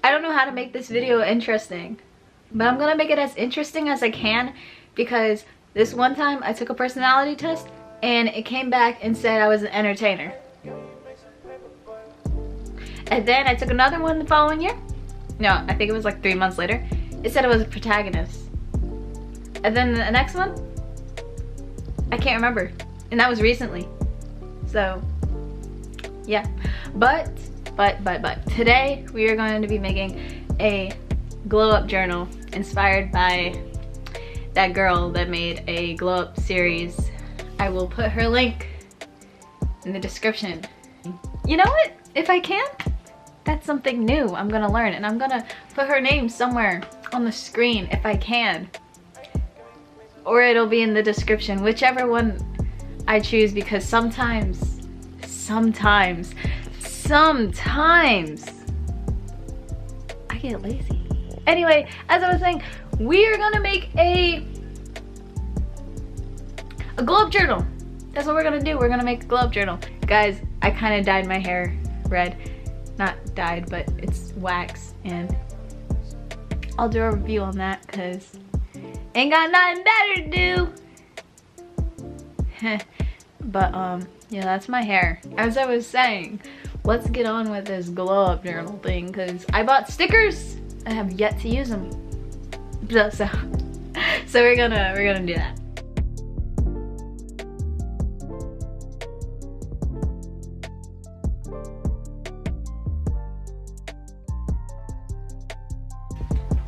I don't know how to make this video interesting, but I'm gonna make it as interesting as I can, because this one time I took a personality test and it came back and said I was an entertainer. And then I took another one the following year. No, I think it was like 3 months later. It said I was a protagonist. And then the next one, I can't remember. And that was recently. So, yeah. But, today we are going to be making a glow up journal inspired by that girl that made a glow up series. I will put her link in the description. You know what? If I can, that's something new I'm gonna learn, and I'm gonna put her name somewhere on the screen if I can. Or it'll be in the description, whichever one I choose, because sometimes I get lazy. Anyway, as I was saying, we are gonna make a glow up journal. That's what we're gonna do. We're gonna make a glow up journal. Guys, I kind of dyed my hair red. Not dyed, but it's wax, and I'll do a review on that because ain't got nothing better to do. But yeah, that's my hair. As I was saying, let's get on with this glow up journal thing, because I bought stickers. I have yet to use them. So we're gonna do that.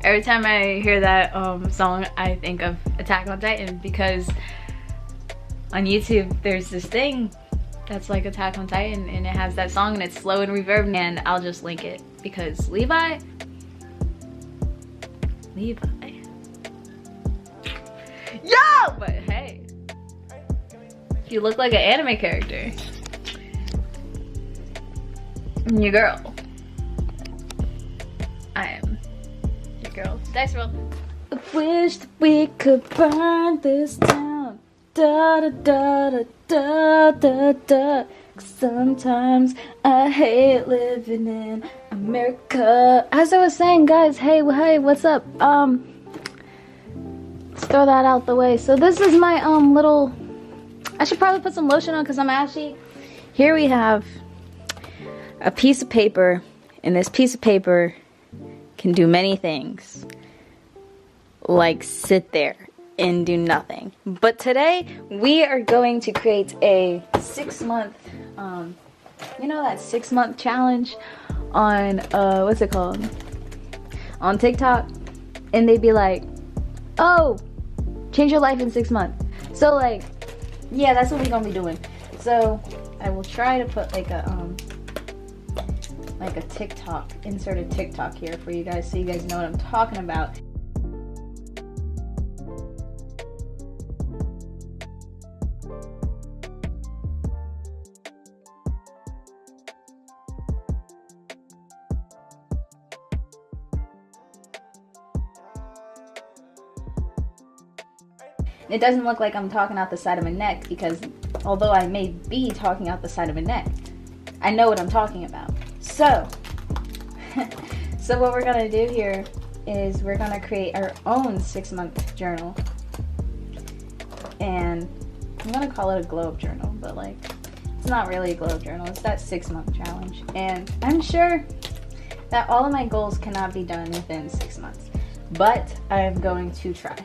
Every time I hear that song, I think of Attack on Titan, because on YouTube there's this thing that's like Attack on Titan, and it has that song and it's slow and reverb, and I'll just link it because Levi. Yo! But hey, if you look like an anime character, your girl. I am your girl. Dice roll. I wish that we could burn this town. Da da da da da da da. Sometimes I hate living in America. As I was saying, guys, hey, what's up? Let's throw that out the way. So this is my little. I should probably put some lotion on because I'm ashy. Here we have a piece of paper, and this piece of paper can do many things, like sit there and do nothing. But today we are going to create a 6-month you know that 6-month challenge on what's it called, on TikTok, and they'd be like, oh, change your life in 6 months. So like, yeah, that's what we're gonna be doing. So I will try to put like a TikTok, insert a TikTok here for you guys so you guys know what I'm talking about. It doesn't look like I'm talking out the side of my neck, because although I may be talking out the side of my neck, I know what I'm talking about. So, what we're gonna do here is we're gonna create our own 6-month journal, and I'm gonna call it a glow up journal, but like, it's not really a glow up journal. It's that 6-month challenge, and I'm sure that all of my goals cannot be done within 6 months, but I'm going to try.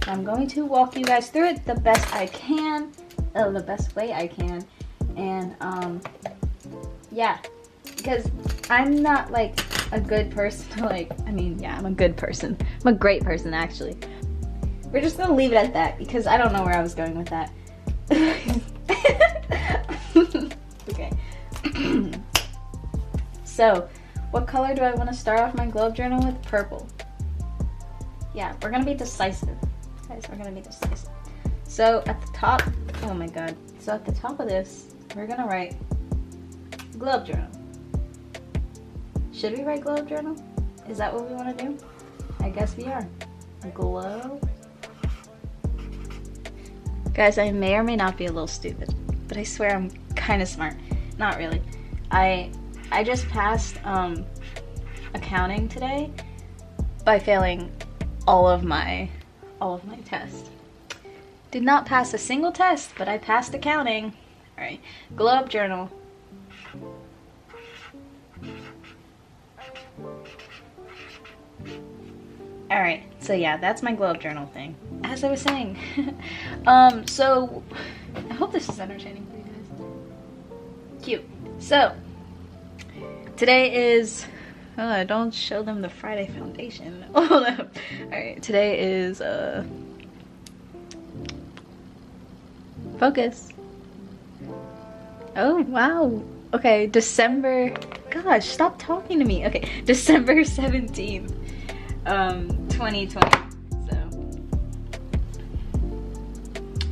I'm going to walk you guys through it the best I can, the best way I can, and yeah, because I'm not like a good person. Like, I mean, yeah, I'm a good person. I'm a great person, actually. We're just gonna leave it at that because I don't know where I was going with that. Okay. So, what color do I want to start off my glow up journal with? Purple. Yeah, we're gonna be decisive. Guys, we're gonna be decisive. So at the top, oh my god. So at the top of this, we're gonna write glow up journal. Should we write glow up journal? Is that what we want to do? I guess we are. Glow. Guys, I may or may not be a little stupid, but I swear I'm kind of smart. Not really. I just passed a accounting today by failing all of my tests. Did not pass a single test, but I passed accounting. All right, glow up journal. All right, so yeah, that's my glow up journal thing. As I was saying, so I hope this is entertaining for you guys. Cute. So today is, don't show them the Friday foundation. Oh no. All right, today is focus. Oh wow. Okay, December. Gosh, stop talking to me. Okay, December 17th, 2020. So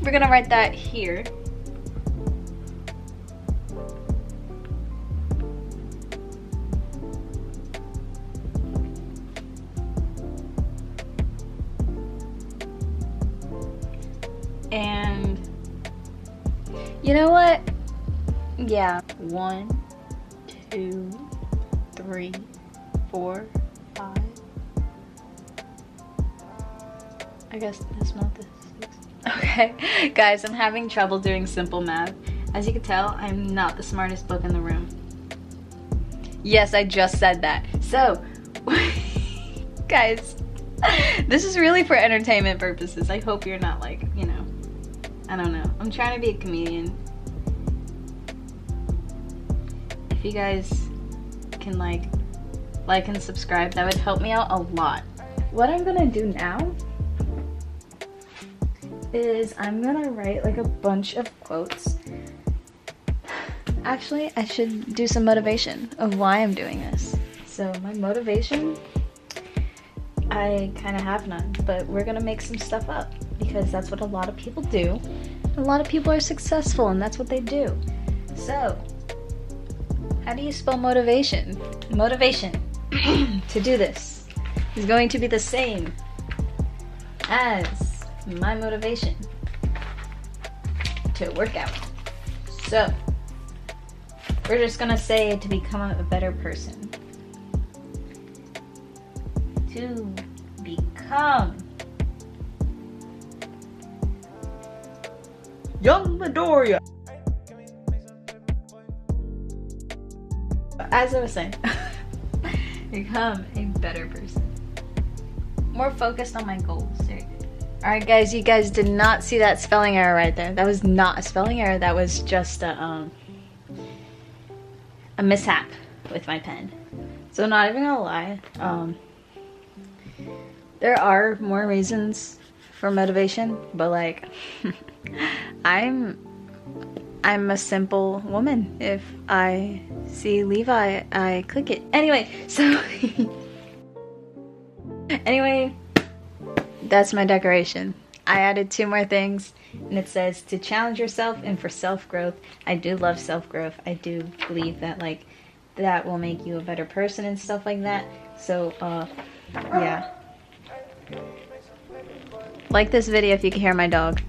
we're gonna write that here. And you know what? Yeah. 1, 2, 3, 4, 5. I guess this month is 6. Okay, guys, I'm having trouble doing simple math. As you can tell, I'm not the smartest book in the room. Yes, I just said that. So, guys, this is really for entertainment purposes. I hope you're not like, you know, I don't know. I'm trying to be a comedian. If you guys can like and subscribe, that would help me out a lot. What I'm gonna do now is I'm gonna write like a bunch of quotes. Actually, I should do some motivation of why I'm doing this. So my motivation, I kind of have none, but we're gonna make some stuff up because that's what a lot of people do. A lot of people are successful and that's what they do. So, how do you spell motivation? Motivation to do this is going to be the same as my motivation to work out. So, we're just gonna say to become a better person. To become Young Midoriya. As I was saying, become a better person. More focused on my goals. Alright guys, you guys did not see that spelling error right there. That was not a spelling error, that was just a mishap with my pen. So not even gonna lie, there are more reasons for motivation, but like I'm a simple woman. If I see Levi, I click it. Anyway, so anyway, that's my decoration. I added 2 more things, and it says to challenge yourself and for self-growth. I do love self-growth. I do believe that like that will make you a better person and stuff like that. So yeah. Like this video if you can hear my dog.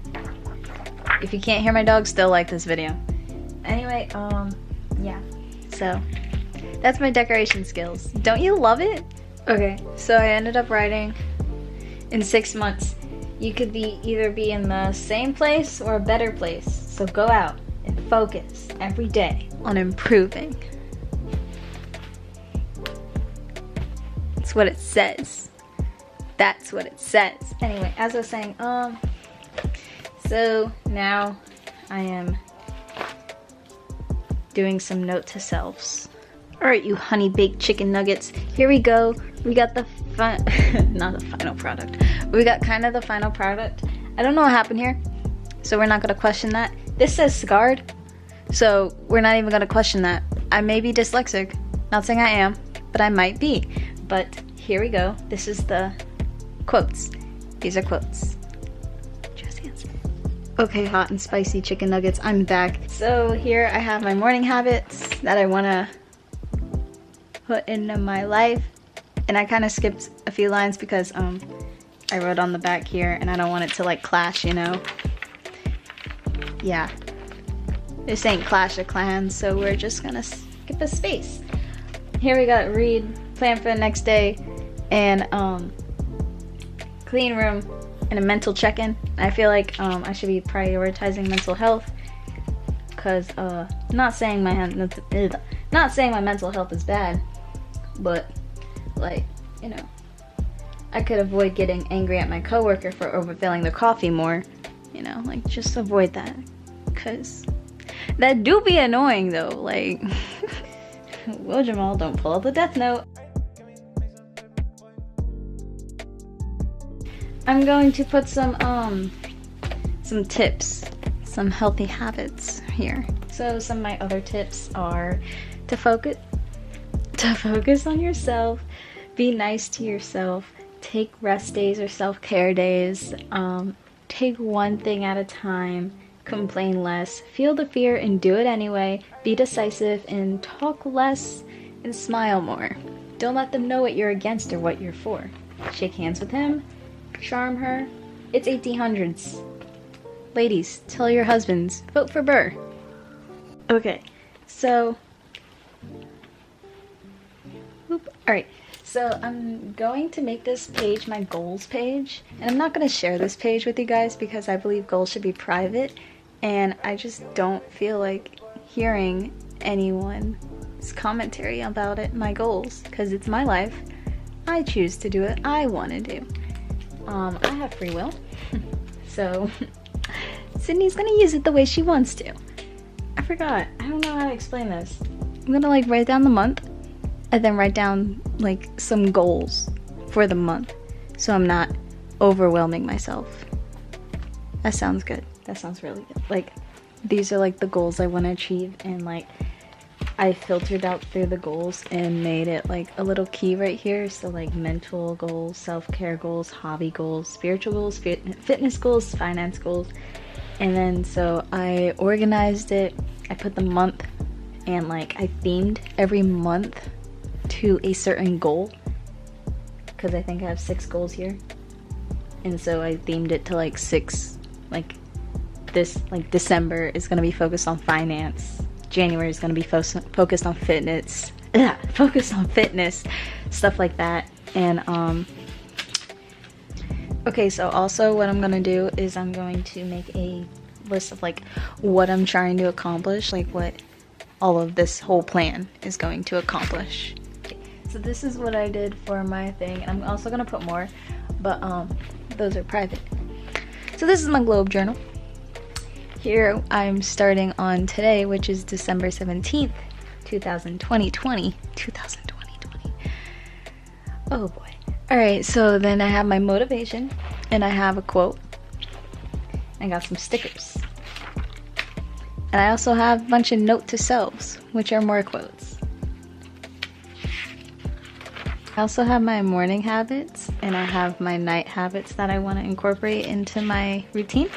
If you can't hear my dog, still like this video. Anyway, yeah. So that's my decoration skills. Don't you love it? Okay, so I ended up writing in 6 months. You could either be in the same place or a better place. So go out and focus every day on improving. That's what it says. That's what it says. Anyway, as I was saying, so now I am doing some note to selves. Alright, you honey baked chicken nuggets, here we go. We got the not the final product. We got kind of the final product. I don't know what happened here, so we're not gonna question that. This says scarred, so we're not even gonna question that. I may be dyslexic, not saying I am, but I might be. But here we go. This is the quotes. These are quotes. Just answer. Okay, hot and spicy chicken nuggets, I'm back. So here I have my morning habits that I wanna put into my life. And I kind of skipped a few lines because I wrote on the back here and I don't want it to like clash, you know? Yeah. This ain't Clash of Clans, so we're just gonna skip a space. Here we got read plan for the next day, and clean room, and a mental check-in. I feel like I should be prioritizing mental health, because not saying my mental health is bad, but like, you know, I could avoid getting angry at my coworker for overfilling the coffee more, you know, like just avoid that, because that do be annoying though. Like, well, Jamal, don't pull out the death note. I'm going to put some tips, some healthy habits here. So some of my other tips are to focus on yourself, be nice to yourself, take rest days or self-care days, take one thing at a time, complain less, feel the fear and do it anyway, be decisive and talk less and smile more. Don't let them know what you're against or what you're for. Shake hands with him, charm her. It's 1800s. Ladies, tell your husbands, vote for Burr. Okay, so alright, so I'm going to make this page my goals page, and I'm not going to share this page with you guys because I believe goals should be private, and I just don't feel like hearing anyone's commentary about it, my goals, because it's my life. I choose to do it. I want to do. I have free will, so Sydney's gonna use it the way she wants to. I forgot. I don't know how to explain this. I'm gonna like write down the month, and then write down like some goals for the month, so I'm not overwhelming myself. That sounds good. That sounds really good. Like, these are like the goals I want to achieve, and like I filtered out through the goals and made it like a little key right here. So like mental goals, self-care goals, hobby goals, spiritual goals, fitness goals, finance goals. And then so I organized it. I put the month, and like I themed every month to a certain goal, because I think I have 6 goals here. And so I themed it to like 6, like this, like December is going to be focused on finance. January is going to be focused on fitness. Stuff like that. And okay, so also what I'm going to do is I'm going to make a list of like what I'm trying to accomplish, like what all of this whole plan is going to accomplish. Okay, so this is what I did for my thing, and I'm also going to put more, but those are private. So this is my globe journal. Here I'm starting on today, which is December 17th, 2020. Oh boy. Alright, so then I have my motivation, and I have a quote. I got some stickers. And I also have a bunch of note to selves, which are more quotes. I also have my morning habits, and I have my night habits that I want to incorporate into my routine.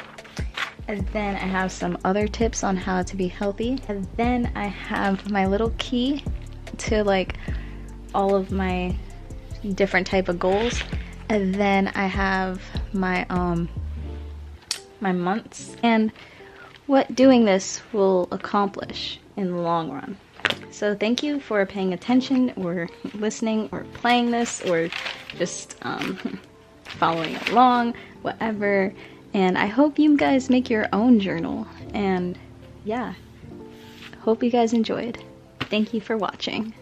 And then I have some other tips on how to be healthy. And then I have my little key to like all of my different type of goals. And then I have my my months and what doing this will accomplish in the long run. So thank you for paying attention or listening or playing this or just following along, whatever. And I hope you guys make your own journal. And yeah, hope you guys enjoyed. Thank you for watching.